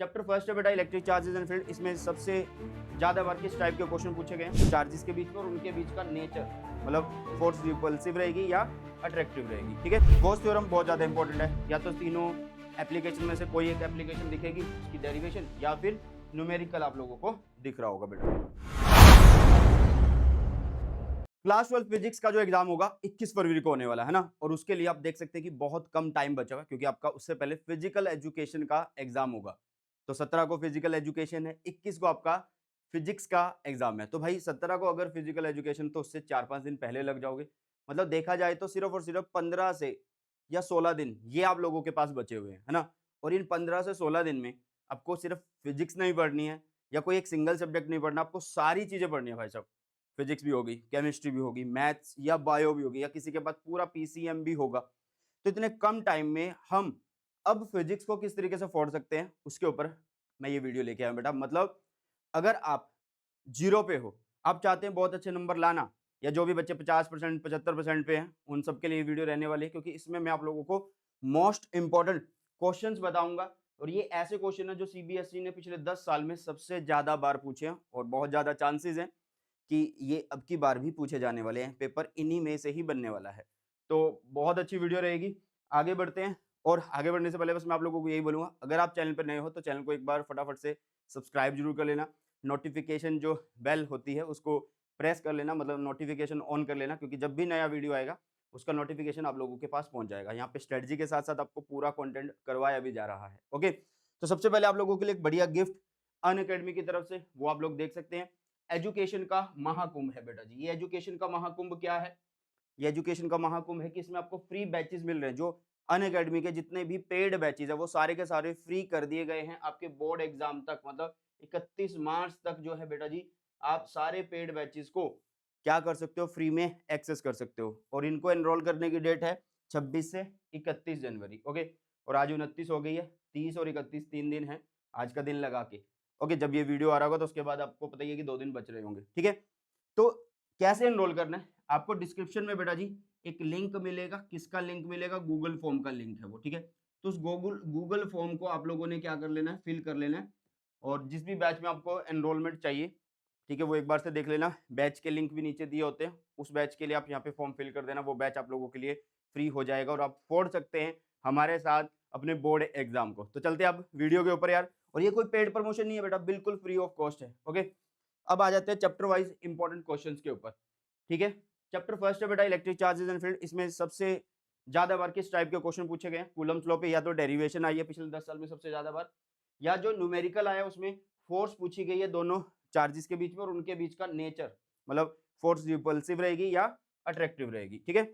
Chapter first है बेटा electric charges and field. इसमें सबसे ज्यादा बार किस टाइप के क्वेश्चन पूछे गए हैं? चार्जेस के बीच में और उनके बीच का नेचर, मतलब फोर्स रिपल्सिव रहेगी या अट्रैक्टिव रहेगी। ठीक है, गॉस थ्योरम बहुत ज्यादा इंपॉर्टेंट है। या तो तीनों एप्लीकेशन में से कोई एक एप्लीकेशन दिखेगी, उसकी डेरिवेशन, या फिर न्यूमेरिकल आप लोगों को दिख रहा होगा बेटा। क्लास 12 फिजिक्स का जो एग्जाम होगा 21 फरवरी को होने वाला है ना, और उसके लिए आप देख सकते हैं कि बहुत कम टाइम बचा हुआ है, क्योंकि आपका उससे पहले फिजिकल एजुकेशन का एग्जाम होगा। तो 17 को फिजिकल एजुकेशन है, 21 को आपका फिजिक्स का एग्जाम है। तो भाई 17 को अगर फिजिकल एजुकेशन, तो उससे 4-5 दिन पहले लग जाओगे। मतलब देखा जाए तो सिर्फ और सिर्फ 15 से या 16 दिन ये आप लोगों के पास बचे हुए हैं, है ना। और इन 15 से 16 दिन में आपको सिर्फ फिजिक्स नहीं पढ़नी है या कोई एक सिंगल सब्जेक्ट नहीं पढ़ना, आपको सारी चीजें पढ़नी है भाई साहब। फिजिक्स भी होगी, केमिस्ट्री भी होगी, मैथ्स या बायो भी होगी, या किसी के पास पूरा पीसीएम भी होगा। तो इतने कम टाइम में हम अब फिजिक्स को किस तरीके से फोड़ सकते हैं, उसके ऊपर मैं ये वीडियो लेके आया बेटा। मतलब अगर आप जीरो पे हो, आप चाहते हैं बहुत अच्छे नंबर लाना, या जो भी बच्चे 50% 75% पे हैं, उन सबके लिए वीडियो रहने वाली है, क्योंकि इसमें मैं आप लोगों को मोस्ट इंपॉर्टेंट क्वेश्चंस बताऊंगा। और ये ऐसे क्वेश्चन है जो सीबीएसई ने पिछले 10 साल में सबसे ज्यादा बार पूछे हैं, और बहुत ज्यादा चांसेस हैं कि ये अब की बार भी पूछे जाने वाले हैं। पेपर इन्हीं में से ही बनने वाला है। तो बहुत अच्छी वीडियो रहेगी। आगे बढ़ते हैं, और आगे बढ़ने से पहले बस मैं आप लोगों को यही बोलूंगा, अगर आप चैनल पर नए हो तो चैनल को एक बार फटाफट से सब्सक्राइब जरूर कर लेना। नोटिफिकेशन जो बेल होती है उसको प्रेस कर लेना, मतलब नोटिफिकेशन ऑन कर लेना, क्योंकि जब भी नया वीडियो आएगा उसका नोटिफिकेशन आप लोगों के पास पहुंच जाएगा। यहाँ पे स्ट्रेटजी के साथ साथ आपको पूरा कंटेंट करवाया भी जा रहा है। ओके, तो सबसे पहले आप लोगों के लिए एक बढ़िया गिफ्ट अनअकैडमी की तरफ से, वो आप लोग देख सकते हैं। एजुकेशन का महाकुंभ है बेटा जी। ये एजुकेशन का महाकुंभ क्या है? ये एजुकेशन का महाकुंभ है कि इसमें आपको फ्री बैचेस मिल रहे हैं। जो अनअकैडमी के जितने भी पेड बैचेस है वो सारे के सारे फ्री कर दिए गए हैं आपके बोर्ड एग्जाम तक। मतलब 31 मार्च तक जो है बेटा जी, आप सारे पेड बैचेस को क्या कर सकते हो, फ्री में एक्सेस कर सकते हो। और इनको एनरोल करने की डेट है 26 से 31 जनवरी। ओके, और आज 29 हो गई है, 30 और 31 3 दिन है आज का दिन लगा के। ओके, जब ये वीडियो आ रहा होगा तो उसके बाद आपको पता ही है कि 2 दिन बच रहे होंगे। ठीक है, तो कैसे एनरोल करना है? आपको डिस्क्रिप्शन में बेटा जी एक लिंक मिलेगा। किसका लिंक मिलेगा? गूगल फॉर्म का लिंक है वो। ठीक है, तो उस गूगल फॉर्म को आप लोगों ने क्या कर लेना है, फिल कर लेना है। और जिस भी बैच में आपको एनरोलमेंट चाहिए, ठीक है, वो एक बार से देख लेना। बैच के लिंक भी नीचे दिए होते हैं, उस बैच के लिए आप यहाँ पे फॉर्म फिल कर देना। वो बैच आप लोगों के लिए फ्री हो जाएगा और आप फोड़ सकते हैं हमारे साथ अपने बोर्ड एग्जाम को। तो चलते हैं अब वीडियो के ऊपर यार। और ये कोई पेड प्रमोशन नहीं है बेटा, बिल्कुल फ्री ऑफ कॉस्ट है। ओके, अब आ जाते हैं चैप्टर वाइज इंपॉर्टेंट क्वेश्चंस के ऊपर। ठीक है, चैप्टर फर्स्ट है बेटा इलेक्ट्रिक चार्जेस एंड फील्ड। इसमें सबसे ज्यादा बार किस टाइप के क्वेश्चन पूछे गए हैं? कूलम्स लॉ पे या तो डेरिवेशन आई है पिछले 10 साल में सबसे ज्यादा बार, या जो न्यूमेरिकल आया उसमें फोर्स पूछी गई है दोनों चार्जेस के बीच में और उनके बीच का नेचर, मतलब फोर्स रिपल्सिव रहेगी या अट्रैक्टिव रहेगी। ठीक है,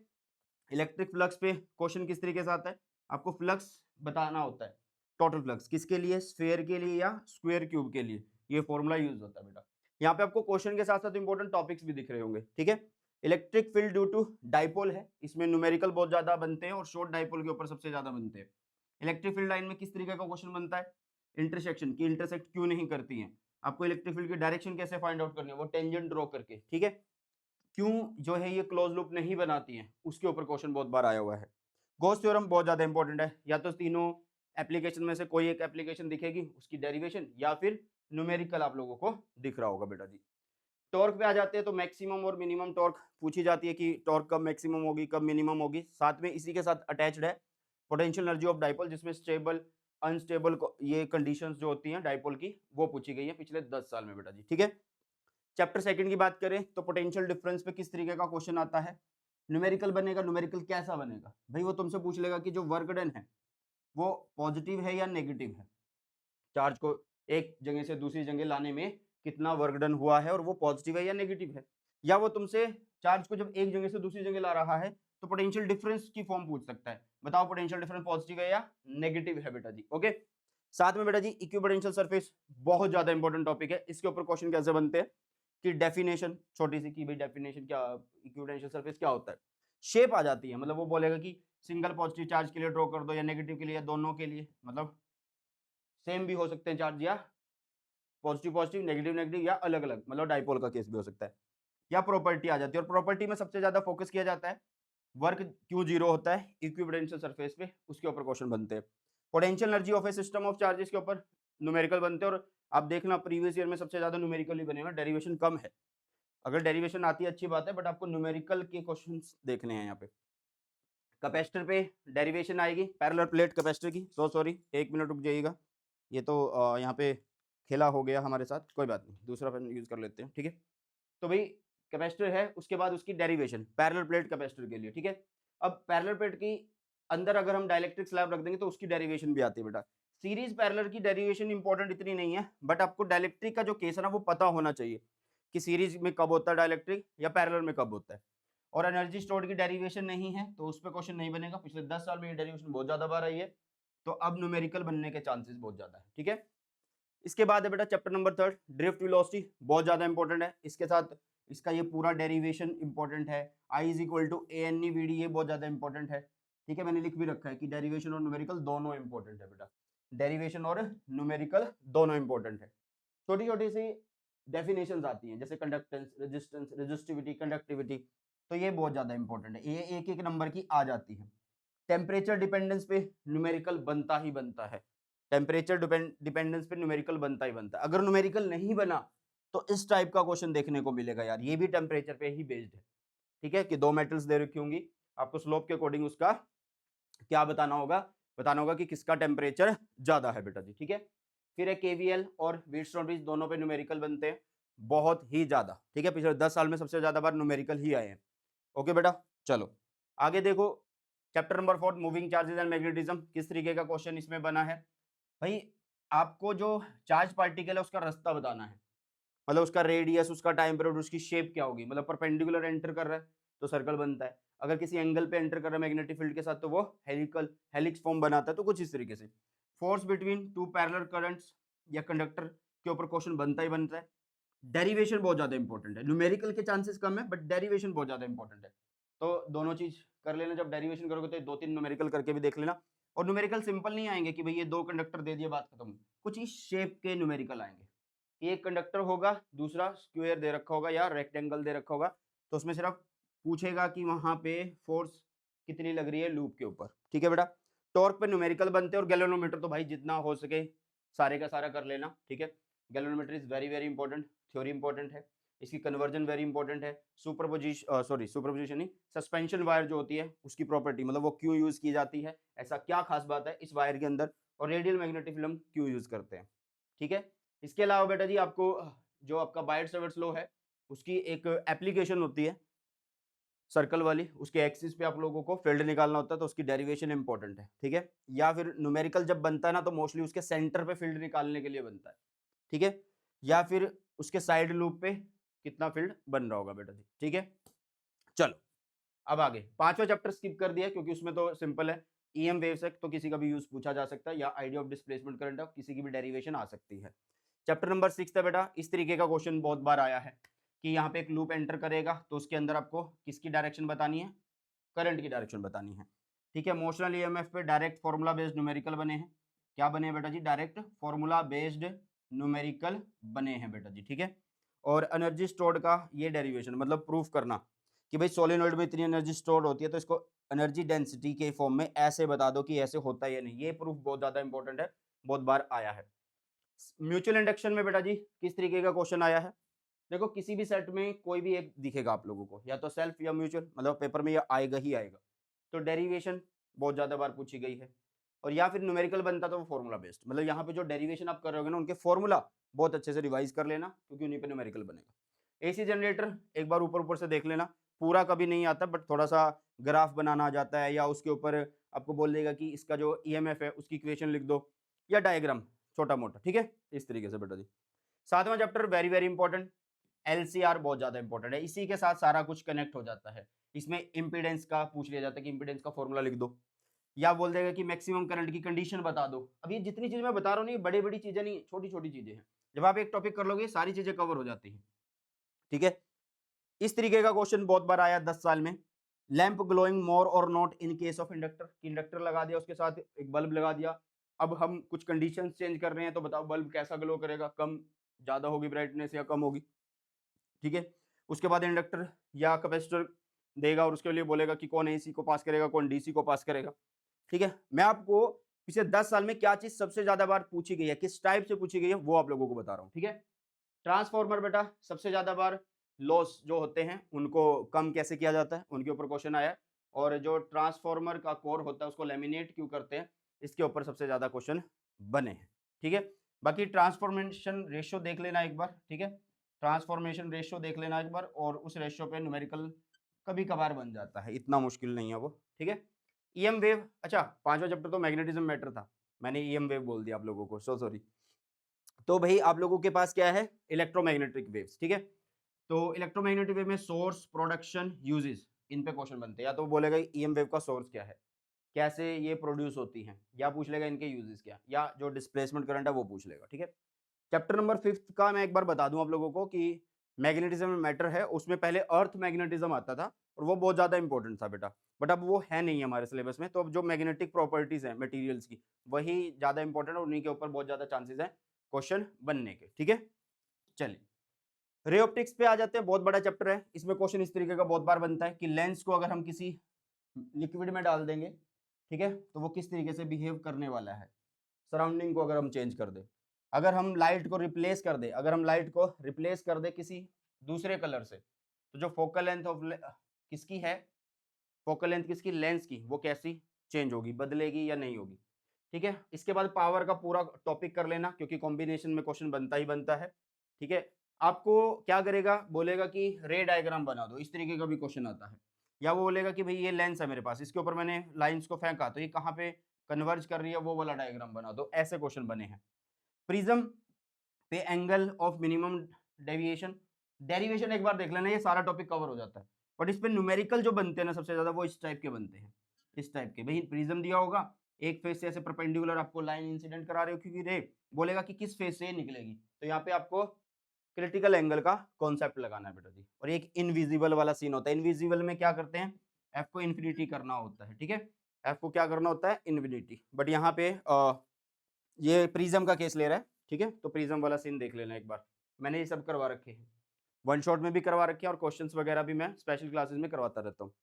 इलेक्ट्रिक फ्लक्स पे क्वेश्चन किस तरीके से आता है, आपको फ्लक्स बताना होता है। टोटल फ्लक्स किसके लिए? स्फीयर के लिए या स्क्वायर क्यूब के लिए, ये फॉर्मूला यूज होता है बेटा। यहाँ पे आपको क्वेश्चन के साथ साथ इंपॉर्टेंट टॉपिक्स भी दिख रहे होंगे। ठीक है, electric field due to dipole है, इसमें न्यूमेरिकल बहुत ज्यादा बनते हैं और शॉर्ट डाइपोल के ऊपर सबसे ज्यादा बनते हैं। इलेक्ट्रिक फील्ड लाइन में किस तरीके का क्वेश्चन बनता है? इंटरसेक्शन की, इंटरसेक्ट क्यों नहीं करती है। आपको इलेक्ट्रिक फील्ड की डायरेक्शन कैसे फाइंड आउट करनी है, वो टेंजेंट ड्रॉ करके। ठीक है, क्यों जो है ये क्लोज लूप नहीं बनाती है, उसके ऊपर क्वेश्चन बहुत बार आया हुआ है। गॉस थ्योरम बहुत ज्यादा इंपॉर्टेंट है। या तो तीनों एप्लीकेशन में से कोई एक एप्लीकेशन दिखेगी, उसकी डेरिवेशन, या फिर न्यूमेरिकल आप लोगों को दिख रहा होगा बेटा जी। टॉर्क पे आ जाते हैं तो मैक्सिमम और मिनिमम टॉर्क पूछी जाती है कि टॉर्क कब मैक्सिमम होगी कब मिनिमम होगी। साथ में इसी के साथ अटैच्ड है पोटेंशियल एनर्जी ऑफ डाइपोल, जिसमें स्टेबल अनस्टेबल ये कंडीशंस जो होती हैं डाइपोल की, वो पूछी गई है पिछले 10 साल में बेटा जी। ठीक है, चैप्टर सेकंड की बात करें तो पोटेंशियल डिफरेंस पे किस तरीके का क्वेश्चन आता है? न्यूमेरिकल बनेगा। न्यूमेरिकल कैसा बनेगा भाई? वो तुमसे पूछ लेगा कि जो वर्क डन है वो पॉजिटिव है या नेगेटिव है। चार्ज को एक जगह से दूसरी जगह लाने में कितना वर्क डन हुआ है और वो पॉजिटिव है या नेगेटिव है। या वो तुमसे चार्ज को जब एक जगह से दूसरी जगह ला रहा है तो पोटेंशियल डिफरेंस की फॉर्म पूछ सकता है। बताओ पोटेंशियल डिफरेंस पॉजिटिव है या नेगेटिव है बेटा जी। ओके, साथ में बेटा जी इक्विपोटेंशियल सरफेस बहुत ज्यादा इंपॉर्टेंट टॉपिक है। इसके ऊपर क्वेश्चन कैसे बनते हैं कि डेफिनेशन छोटी सी, की भाई डेफिनेशन क्या, इक्विपोटेंशियल सरफेस क्या होता है। शेप आ जाती है, मतलब वो बोलेगा कि सिंगल पॉजिटिव चार्ज के लिए ड्रॉ कर दो या नेगेटिव के लिए, या दोनों के लिए, मतलब सेम भी हो सकते हैं चार्ज, या पॉजिटिव पॉजिटिव नेगेटिव नेगेटिव, या अलग अलग, मतलब डाइपोल का केस भी हो सकता है। या प्रॉपर्टी आ जाती है, और प्रॉपर्टी में सबसे ज्यादा फोकस किया जाता है वर्क क्यों जीरो होता है इक्विपोटेंशियल सरफेस पे, उसके ऊपर क्वेश्चन बनते हैं। Potential energy of A system of charges के ऊपर न्यूमेरिकल बनते हैं, और आप देखना प्रीवियस ईयर में सबसे ज्यादा न्यूमेरिकल ही बने हुए हैं, डेरिवेशन कम है। अगर डेरिवेशन आती है अच्छी बात है, बट आपको न्यूमेरिकल के क्वेश्चंस देखने हैं यहाँ पे। कैपेसिटर पे डेरिवेशन आएगी पैरेलल प्लेट कैपेसिटर की। सॉरी, 1 मिनट रुक जाइएगा, ये तो यहाँ पे खेला हो गया हमारे साथ, कोई बात नहीं, दूसरा पेन यूज कर लेते हैं, ठीक है। तो भाई कैपेसिटर है, उसके बाद उसकी डेरिवेशन पैरेलल प्लेट कैपेसिटर के लिए, ठीक है। अब पैरेलल प्लेट की अंदर अगर हम डाइलेक्ट्रिक स्लैब रख देंगे तो उसकी डेरिवेशन भी आती है बेटा। सीरीज पैरेलल की डेरिवेशन इंपॉर्टेंट इतनी नहीं है, बट आपको डाइलेक्ट्रिक का जो केस है ना वो पता होना चाहिए कि सीरीज में कब होता है डाइलेक्ट्रिक या पैरेलल में कब होता है। और एनर्जी स्टोर्ड की डेरिवेशन नहीं है तो उस पर क्वेश्चन नहीं बनेगा। पिछले 10 साल में ये डेरिवेशन बहुत ज्यादा बार आई है, तो अब न्यूमेरिकल बनने के चांसेस बहुत ज्यादा है, ठीक है। इसके बाद है बेटा चैप्टर नंबर 3 ड्रिफ्ट वेलोसिटी, बहुत ज्यादा इंपॉर्टेंट है। इसके साथ इसका ये पूरा डेरिवेशन इंपॉर्टेंट है। I is equal to A N E V D, ये बहुत ज्यादा इंपॉर्टेंट है, ठीक है। मैंने लिख भी रखा है कि डेरिवेशन और न्यूमेरिकल दोनों इंपॉर्टेंट है बेटा, डेरिवेशन और न्यूमेरिकल दोनों इंपॉर्टेंट है। छोटी छोटी सी डेफिनेशंस आती हैं, जैसे कंडक्टेंस, रेजिस्टेंस, रेजिस्टिविटी, कंडक्टिविटी, तो ये बहुत ज्यादा इंपॉर्टेंट है, ये एक एक नंबर की आ जाती है। टेम्परेचर डिपेंडेंस पे न्यूमेरिकल बनता ही बनता है, टेम्परेचर डिपेंडेंस पे न्यूमेरिकल बनता ही बनता है। अगर न्यूमेरिकल नहीं बना तो इस टाइप का क्वेश्चन देखने को मिलेगा यार, ये भी टेम्परेचर पे ही बेस्ड है, ठीक है। कि 2 मेटल्स दे रखी होंगी, आपको स्लोप के अकॉर्डिंग उसका क्या बताना होगा कि किसका टेम्परेचर ज्यादा है बेटा जी, ठीक है। फिर एक केवीएल और व्हीटस्टोन ब्रिज, दोनों पे न्यूमेरिकल बनते हैं बहुत ही ज्यादा, ठीक है। पिछले 10 साल में सबसे ज्यादा बार न्यूमेरिकल ही आए हैं। ओके बेटा, चलो आगे देखो chapter number 4 moving charges and magnetism, किस तरीके का क्वेश्चन इसमें बना है भाई। आपको जो चार्ज पार्टिकल है उसका रास्ता बताना है, मतलब उसका रेडियस, उसका टाइम पीरियड, उसकी शेप क्या होगी। मतलब परपेंडिकुलर एंटर कर रहा है तो सर्कल बनता है, अगर किसी एंगल पे एंटर कर रहा है मैग्नेटिक फील्ड के साथ तो वो हेलिक्स फॉर्म बनाता है। तो कुछ इस तरीके से force between two parallel currents या कंडक्टर के ऊपर क्वेश्चन बनता ही बनता है। डेरिवेशन बहुत ज्यादा इंपॉर्टेंट है, न्यूमेरिकल के चांसेस कम है बट डेरिवेशन बहुत ज्यादा इंपॉर्टेंट है। तो दोनों चीज कर लेना, जब डेरिवेशन करोगे तो 2-3 न्यूमेरिकल करके भी देख लेना। और न्यूमेरिकल सिंपल नहीं आएंगे कि भाई ये 2 कंडक्टर दे दिए बात खत्म, कुछ इस शेप के न्यूमेरिकल आएंगे। एक कंडक्टर होगा, दूसरा स्क्वायर दे रखा होगा या रेक्टेंगल दे रखा होगा, तो उसमें सिर्फ पूछेगा कि वहां पे फोर्स कितनी लग रही है लूप के ऊपर, ठीक है बेटा। टॉर्क पे न्यूमेरिकल बनते हैं। और गैल्वेनोमीटर तो भाई जितना हो सके सारे का सारा कर लेना, ठीक है। Galvanometer is very very important, theory important है, इसकी कन्वर्जन वेरी इंपॉर्टेंट है। सुपरपोजिशन नहीं, सस्पेंशन वायर जो होती है उसकी प्रॉपर्टी, मतलब वो क्यों यूज की जाती है, ऐसा क्या खास बात है इस वायर के अंदर, और रेडियल मैग्नेटिक फिल्म क्यों यूज करते हैं, ठीक है। इसके अलावा बेटा जी आपको जो आपका बायट सेवर्ट्स लॉ है उसकी एक एप्लीकेशन होती है सर्कल वाली, उसके एक्सिस पे आप लोगों को फील्ड निकालना होता है, तो उसकी डेरिवेशन इंपॉर्टेंट है, ठीक है। या फिर न्यूमेरिकल जब बनता है ना तो मोस्टली उसके सेंटर पे फील्ड निकालने के लिए बनता है, ठीक है। या फिर उसके साइड लूप पे कितना फील्ड बन रहा होगा बेटा जी, ठीक है। चलो अब आगे 5वां चैप्टर स्किप कर दिया क्योंकि उसमें तो सिंपल है, ईएम वेव्स है तो किसी का भी यूज पूछा जा सकता है, या आइडिया ऑफ डिस्प्लेसमेंट करंट है किसी की भी डेरिवेशन आ सकती है। चैप्टर नंबर 6 है बेटा, इस तरीके का क्वेश्चन बहुत बार आया है कि यहाँ पे एक लूप एंटर करेगा तो उसके अंदर आपको किसकी डायरेक्शन बतानी है, करंट की डायरेक्शन बतानी है, ठीक है। मोशनल ईएमएफ पे डायरेक्ट फॉर्मूला बेस्ड न्यूमेरिकल बने हैं, क्या बने हैं बेटा जी, डायरेक्ट फॉर्मूला बेस्ड न्यूमेरिकल बने हैं बेटा जी, ठीक है। और एनर्जी स्टोर्ड का ये डेरिवेशन, मतलब प्रूफ करना कि भाई सोलेनोइड में इतनी एनर्जी स्टोर होती है तो इसको एनर्जी डेंसिटी के फॉर्म में ऐसे बता दो कि ऐसे होता है या नहीं, ये प्रूफ बहुत ज्यादा इंपॉर्टेंट है, बहुत बार आया है। म्यूचुअल इंडक्शन में बेटा जी किस तरीके का क्वेश्चन आया है, देखो किसी भी सेट में कोई भी एक दिखेगा आप लोगों को, या तो सेल्फ या म्यूचुअल, मतलब पेपर में ये आएगा ही आएगा, तो डेरिवेशन बहुत ज्यादा बार पूछी गई है। और या फिर न्यूमेरिकल बनता तो वो फॉर्मूला बेस्ड, मतलब यहाँ पे जो डेरिवेशन आप कर रहे होगे ना उनके फॉर्मूला बहुत अच्छे से रिवाइज कर लेना क्योंकि उन्हीं पे न्यूमेरिकल बनेगा। एसी जनरेटर एक बार ऊपर ऊपर से देख लेना, पूरा कभी नहीं आता बट थोड़ा सा ग्राफ बनाना आ जाता है, या उसके ऊपर आपको बोल देगा कि इसका जो ईएमएफ है उसकी इक्वेशन लिख दो, या डायग्राम छोटा मोटा, ठीक है, इस तरीके से बेटा जी। 7वां chapter very very important, LCR बहुत ज्यादा इंपॉर्टेंट है, इसी के साथ सारा कुछ कनेक्ट हो जाता है। इसमें इंपीडेंस का पूछ लिया जाता है कि इंपीडेंस का फॉर्मूला लिख दो, या बोल देगा कि मैक्सिमम करंट की कंडीशन बता दो। अब ये जितनी चीज मैं बता रहा हूँ ये बड़ी बड़ी चीजें नहीं, छोटी छोटी चीजें हैं, जब आप एक टॉपिक कर लोगे सारी चीजें कवर हो जाती हैं, ठीक है। इस तरीके का क्वेश्चन बहुत बार आया 10 साल में, लैंप ग्लोइंग मोर और not in case of inductor, inductor लगा दिया उसके साथ एक बल्ब लगा दिया, अब हम कुछ कंडीशंस चेंज कर रहे हैं तो बताओ बल्ब कैसा ग्लो करेगा, कम ज्यादा होगी ब्राइटनेस या कम होगी, ठीक है। उसके बाद इंडक्टर या कैपेसिटर देगा और उसके लिए बोलेगा कि कौन एसी को पास करेगा कौन डीसी को पास करेगा, ठीक है। मैं आपको पिछले 10 साल में क्या चीज सबसे ज्यादा बार पूछी गई है, किस टाइप से पूछी गई है, वो आप लोगों को बता रहा हूँ, ठीक है। ट्रांसफॉर्मर बेटा सबसे ज्यादा बार लॉस जो होते हैं उनको कम कैसे किया जाता है, उनके ऊपर क्वेश्चन आया है। और जो ट्रांसफॉर्मर का कोर होता है उसको लेमिनेट क्यों करते हैं, इसके ऊपर सबसे ज्यादा क्वेश्चन बने हैं, ठीक है। बाकी ट्रांसफॉर्मेशन रेशियो देख लेना एक बार, ठीक है। ट्रांसफॉर्मेशन रेशियो देख लेना एक बार, और उस रेशियो पे न्यूमेरिकल कभी कभार बन जाता है, इतना मुश्किल नहीं है वो, ठीक है। ईएम वेव, अच्छा 5वां चैप्टर तो मैग्नेटिज्म मैटर था, मैंने ईएम वेव बोल दिया आप लोगों को, सो सॉरी। तो भाई आप लोगों के पास क्या है, इलेक्ट्रोमैग्नेटिक वेव्स, ठीक है। तो इलेक्ट्रोमैग्नेटिक वेव में सोर्स, प्रोडक्शन, यूजेस, इन पे क्वेश्चन बनते हैं। या तो बोलेगा ईएम वेव का सोर्स क्या है, कैसे ये प्रोड्यूस होती हैं, या पूछ लेगा इनके यूजेस क्या, या जो डिस्प्लेसमेंट करंट है वो पूछ लेगा, ठीक है। चैप्टर नंबर 5 का मैं एक बार बता दूं आप लोगों को कि मैग्नेटिज्म में मैटर है, उसमें पहले अर्थ मैग्नेटिज्म आता था और वो बहुत ज्यादा इंपॉर्टेंट था बेटा, बट अब वो है नहीं हमारे सिलेबस में। तो अब जो मैग्नेटिक प्रॉपर्टीज हैं मटेरियल्स की, वही ज्यादा इंपॉर्टेंट है, उन्हीं के ऊपर बहुत ज्यादा चांसेस है क्वेश्चन बनने के, ठीक है। चलिए रे ऑप्टिक्स पे आ जाते हैं, बहुत बड़ा चैप्टर है, इसमें क्वेश्चन इस तरीके का बहुत बार बनता है कि लेंस को अगर हम किसी लिक्विड में डाल देंगे, ठीक है, तो वो किस तरीके से बिहेव करने वाला है, सराउंडिंग को अगर हम चेंज कर दें, अगर हम लाइट को रिप्लेस कर दें, अगर हम लाइट को रिप्लेस कर दें किसी दूसरे कलर से, तो जो फोकल लेंथ ऑफ किसकी है, फोकल लेंथ किसकी, लेंस की, वो कैसी चेंज होगी, बदलेगी या नहीं होगी, ठीक है। इसके बाद पावर का पूरा टॉपिक कर लेना, क्योंकि कॉम्बिनेशन में क्वेश्चन बनता ही बनता है, ठीक है। आपको क्या करेगा, बोलेगा कि रे डायग्राम बना दो, इस तरीके का भी क्वेश्चन आता है। या वो बोलेगा कि भाई ये लेंस है मेरे पास, इसके ऊपर मैंने लाइंस को फेंका तो ये कहाँ पे कन्वर्ज कर रही है, वो वाला डायग्राम बना दो, ऐसे क्वेश्चन बने हैं। प्रिज्म पे angle of minimum deviation, derivation एक बार देख लेना, ये सारा टॉपिक कवर हो जाता है। बट इस पे न्यूमेरिकल जो बनते हैं ना सबसे ज्यादा, वो इस टाइप के बनते हैं, इस टाइप के। भाई प्रिज्म दिया होगा, एक फेस से ऐसे परपेंडिकुलर आपको लाइन इंसिडेंट करा रहे हो, क्योंकि रे बोलेगा कि किस फेस से निकलेगी, तो यहाँ पे आपको क्रिटिकल एंगल का कॉन्सेप्ट लगाना है बेटा जी। और एक इनविजिबल वाला सीन होता है, इनविजिबल में क्या करते हैं, एफ को इन्फिनिटी करना होता है, ठीक है। एफ को क्या करना होता है, इन्फिनिटी। बट यहाँ पे ये प्रिज्म का केस ले रहा है, ठीक है। तो प्रिज्म वाला सीन देख लेना एक बार, मैंने ये सब करवा रखे हैं, वन शॉट में भी करवा रखे हैं, और क्वेश्चंस वगैरह भी मैं स्पेशल क्लासेस में करवाता रहता हूँ।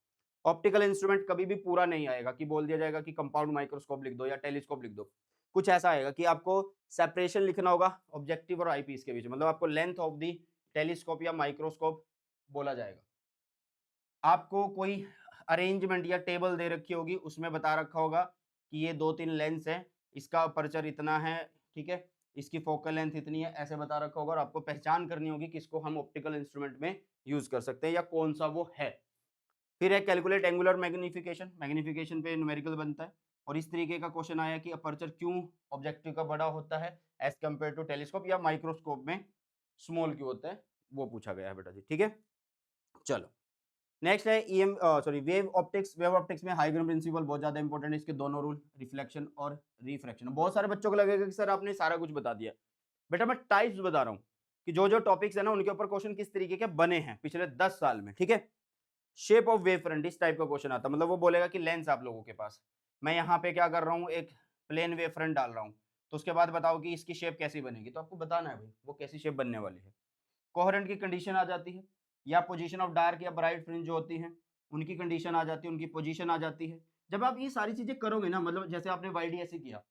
ऑप्टिकल इंस्ट्रूमेंट कभी भी पूरा नहीं आएगा कि बोल दिया जाएगा कि कंपाउंड माइक्रोस्कोप लिख दो या टेलीस्कोप लिख दो, कुछ ऐसा आएगा कि आपको सेपरेशन लिखना होगा ऑब्जेक्टिव और आईपीस के बीच, मतलब आपको लेंथ ऑफ दी टेलीस्कोप या माइक्रोस्कोप बोला जाएगा। आपको कोई अरेंजमेंट या टेबल दे रखी होगी, उसमें बता रखा होगा कि ये 2-3 लेंस हैं, इसका अपर्चर इतना है, ठीक है, इसकी फोकल लेंथ इतनी है, ऐसे बता रखा होगा, और आपको पहचान करनी होगी किसको हम ऑप्टिकल इंस्ट्रूमेंट में यूज कर सकते हैं या कौन सा वो है। फिर है कैलकुलेट एंगुलर मैग्निफिकेशन, मैग्निफिकेशन पे न्यूमेरिकल बनता है। और इस तरीके का क्वेश्चन आया कि अपर्चर क्यों ऑब्जेक्टिव का बड़ा होता है एज कंपेयर टू टेलीस्कोप, या माइक्रोस्कोप में स्मॉल क्यों होता है, वो पूछा गया है बेटा जी, ठीक है। चलो नेक्स्ट है वेव ऑप्टिक्स। वेव ऑप्टिक्स में हाइग्राम प्रिंसिपल बहुत ज्यादा इंपॉर्टेंट है, इसके दोनों रूल, रिफ्लेक्शन और रिफ्रैक्शन। बहुत सारे बच्चों को लगेगा कि सर आपने सारा कुछ बता दिया, बेटा मैं टाइप्स बता रहा हूँ कि जो जो टॉपिक्स है ना उनके ऊपर क्वेश्चन किस तरीके के बने हैं पिछले 10 साल में, ठीक है। शेप ऑफ वेव फ्रंट, इस टाइप का क्वेश्चन आता है, मतलब वो बोलेगा कि लेंस आप लोगों के पास, मैं यहाँ पे क्या कर रहा हूँ, एक प्लेन वेव फ्रंट डाल रहा हूँ, तो उसके बाद बताओ कि इसकी शेप कैसी बनेगी, तो आपको बताना है भाई वो कैसी शेप बनने वाली है। कोहेरेंट की कंडीशन आ जाती है, या पोजीशन ऑफ डार्क या ब्राइट फ्रिंज जो होती हैं उनकी कंडीशन आ जाती है, उनकी पोजीशन आ जाती है। जब आप ये सारी चीजें करोगे ना, मतलब जैसे आपने वाईडीएससी किया,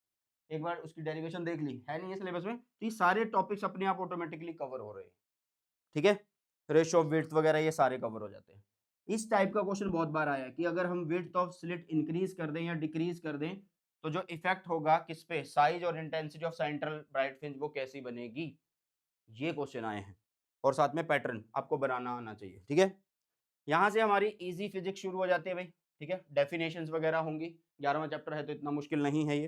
एक बार उसकी डेरिवेशन देख ली है नहीं है सिलेबस में, तो ये सारे टॉपिक्स अपने आप ऑटोमेटिकली कवर हो रहे हैं, ठीक है। रेशियो ऑफ विड्थ वगैरह ये सारे कवर हो जाते हैं। इस टाइप का क्वेश्चन बहुत बार आया कि अगर हम विड्थ ऑफ स्लिट इंक्रीज कर दें या डिक्रीज कर दें, तो जो इफेक्ट होगा किस पे, साइज और intensity of central bright fringe वो कैसी बनेगी, ये क्वेश्चन आए हैं। और साथ में पैटर्न आपको बनाना आना चाहिए, ठीक है। यहाँ से हमारी इजी फिजिक्स शुरू हो जाती है भाई, ठीक है। डेफिनेशंस वगैरह होंगी, 11वां चैप्टर है तो इतना मुश्किल नहीं है ये,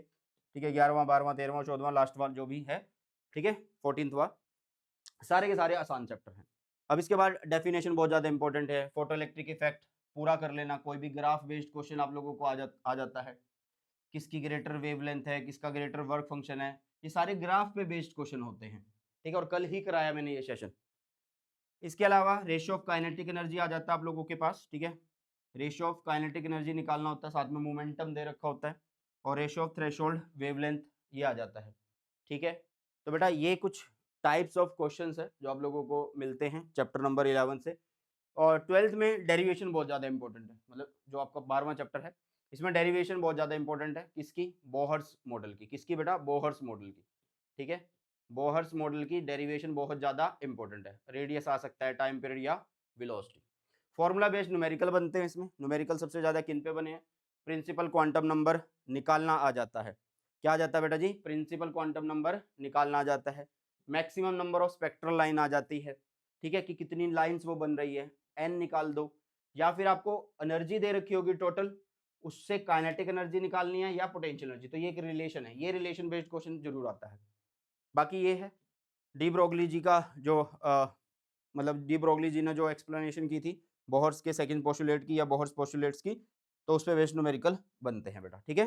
ठीक है। 11वां 12वां 13वां 14वां लास्ट वाला जो भी है, ठीक है, 14वां, सारे के सारे आसान चैप्टर हैं। अब इसके बाद डेफिनेशन बहुत ज़्यादा इंपॉर्टेंट है, फोटो इलेक्ट्रिक इफेक्ट पूरा कर लेना, कोई भी ग्राफ बेस्ड क्वेश्चन आप लोगों को आ जाता है, किसकी ग्रेटर वेवलेंथ है, किसका ग्रेटर वर्क फंक्शन है, ये सारे ग्राफ पे बेस्ड क्वेश्चन होते हैं, ठीक है। और कल ही कराया मैंने ये सेशन। इसके अलावा रेशियो ऑफ काइनेटिक एनर्जी आ जाता है आप लोगों के पास, ठीक है। रेशियो ऑफ काइनेटिक एनर्जी निकालना होता है, साथ में मोमेंटम दे रखा होता है, और रेशियो ऑफ थ्रेशोल्ड वेवलेंथ ये आ जाता है, ठीक है। तो बेटा ये कुछ टाइप्स ऑफ क्वेश्चंस है जो आप लोगों को मिलते हैं चैप्टर नंबर 11 से। और 12th में डेरिवेशन बहुत ज़्यादा इंपॉर्टेंट है, मतलब जो आपका 12वां चैप्टर है इसमें डेरिवेशन बहुत ज्यादा इंपॉर्टेंट है, किसकी, बोहर्स मॉडल की, किसकी बेटा, बोहर्स मॉडल की, ठीक है, बोहर्स मॉडल की डेरिवेशन बहुत ज्यादा इंपॉर्टेंट है। रेडियस आ सकता है, टाइम पीरियड या वेलोसिटी। फॉर्मूला बेस्ड न्यूमेरिकल बनते हैं इसमें, न्यूमेरिकल सबसे ज्यादा किन पे बने हैं, प्रिंसिपल क्वांटम नंबर निकालना आ जाता है, क्या आ जाता है बेटा जी, प्रिंसिपल क्वांटम नंबर निकालना आ जाता है, maximum number of spectral line आ जाती है, ठीक है, कि कितनी लाइंस वो बन रही है, एन निकाल दो, या फिर आपको एनर्जी दे रखी होगी टोटल, उससे काइनेटिक एनर्जी निकालनी है या पोटेंशियल एनर्जी, तो ये एक रिलेशन है, ये रिलेशन बेस्ड क्वेश्चन जरूर आता है। बाकी ये है डी ब्रोगली जी का जो मतलब डी ब्रोगली जी ने जो एक्सप्लेनेशन की थी बोहर्स के सेकंड पोस्टुलेट की या बोहर्स पोस्टुलेट्स की, तो उस पे बेस्ड न्यूमेरिकल बनते हैं बेटा, ठीक है।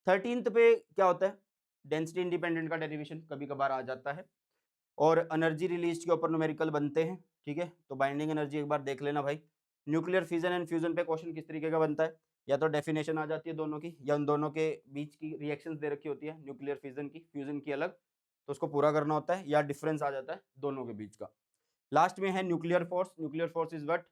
13th पे क्या होता है, डेंसिटी इंडिपेंडेंट का डेरिवेशन कभी कभार आ जाता है, और एनर्जी रिलीज के ऊपर न्यूमेरिकल बनते हैं, ठीक है। तो बाइंडिंग एनर्जी एक बार देख लेना भाई। न्यूक्लियर फिजन एंड फ्यूजन पे क्वेश्चन किस तरीके का बनता है, या तो डेफिनेशन आ जाती है दोनों की, या उन दोनों के बीच की रिएक्शंस दे रखी होती है, न्यूक्लियर फिजन की, फ्यूजन की अलग, तो उसको पूरा करना होता है, या डिफरेंस आ जाता है दोनों के बीच का। लास्ट में है nuclear force, nuclear force is what,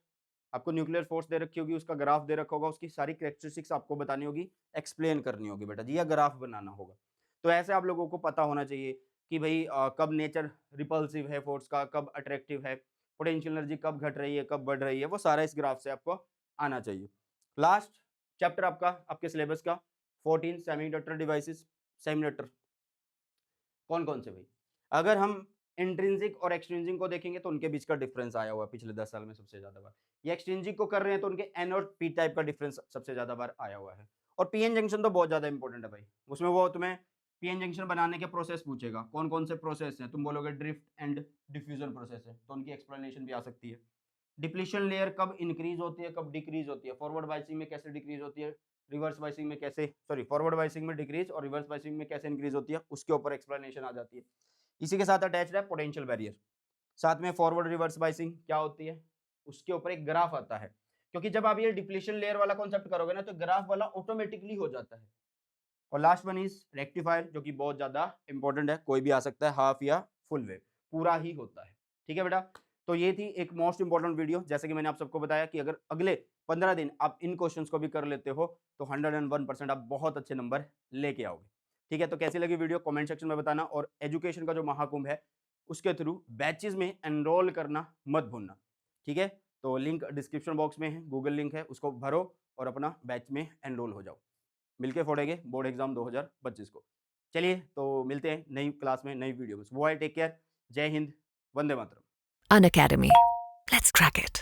आपको न्यूक्लियर फोर्स दे रखी होगी, उसका ग्राफ दे रखा होगा, उसकी सारी कैरेक्टरिस्टिक्स आपको बतानी होगी, एक्सप्लेन करनी होगी बेटा जी, या ग्राफ बनाना होगा। तो ऐसे आप लोगों को पता होना चाहिए कि भाई कब नेचर रिपल्सिव है फोर्स का, कब अट्रैक्टिव है, पोटेंशियल एनर्जी कब घट रही है, कब बढ़ रही है, वो सारा इस ग्राफ से आपको आना चाहिए। लास्ट चैप्टर आपका आपके सिलेबस का 14 सेमीकंडक्टर डिवाइसेस। सेमीकंडक्टर कौन कौन से भाई, अगर हम इंट्रिंसिक और एक्सट्रिंसिक को देखेंगे तो उनके बीच का डिफरेंस आया हुआ है पिछले 10 साल में सबसे ज्यादा बार, ये एक्सट्रिंसिक को कर रहे हैं तो उनके एन और पी टाइप का डिफरेंस सबसे ज्यादा बार आया हुआ है। और पीएन जंक्शन तो बहुत ज्यादा इंपॉर्टेंट है भाई, उसमें वो तुम्हें पीएन जंक्शन बनाने के प्रोसेस पूछेगा, कौन कौन से प्रोसेस हैं, तुम बोलोगे ड्रिफ्ट एंड डिफ्यूजन प्रोसेस है, तो उनकी एक्सप्लेनेशन भी आ सकती है। डिप्लीशन लेयर कब इंक्रीज होती है, कब डिक्रीज होती है, फॉरवर्ड बाइसिंग में कैसे डिक्रीज होती है, रिवर्स बाइसिंग में कैसे, सॉरी फॉरवर्ड बाइसिंग में डिक्रीज और रिवर्स बाइसिंग में कैसे इंक्रीज होती है, उसके ऊपर एक्सप्लेनेशन आ जाती है। इसी के साथ अटैच्ड है पोटेंशियल बैरियर, साथ में फॉरवर्ड रिवर्स बाइसिंग क्या होती है, उसके ऊपर एक ग्राफ आता है, क्योंकि जब आप ये डिप्लीशन लेयर वाला कॉन्सेप्ट करोगे ना तो ग्राफ वाला ऑटोमेटिकली हो जाता है। और लास्ट वन इज रेक्टिफायर, जो कि बहुत ज्यादा इंपॉर्टेंट है, कोई भी आ सकता है, हाफ या फुल वेव, पूरा ही होता है, ठीक है बेटा। तो ये थी एक मोस्ट इंपॉर्टेंट वीडियो, जैसे कि मैंने आप सबको बताया कि अगर अगले 15 दिन आप इन क्वेश्चंस को भी कर लेते हो तो 101% आप बहुत अच्छे नंबर लेके आओगे, ठीक है। तो कैसी लगी वीडियो कमेंट सेक्शन में बताना, और एजुकेशन का जो महाकुंभ है उसके थ्रू बैचेस में एनरोल करना मत भूलना, ठीक है। तो लिंक डिस्क्रिप्शन बॉक्स में है, गूगल लिंक है, उसको भरो और अपना बैच में एनरोल हो जाओ। मिलके फोड़ेंगे बोर्ड एग्जाम 2025 को। चलिए तो मिलते हैं नई क्लास में, नई वीडियो में। वो टेक केयर, जय Hind, Vande Mataram. An Academy. Let's crack it.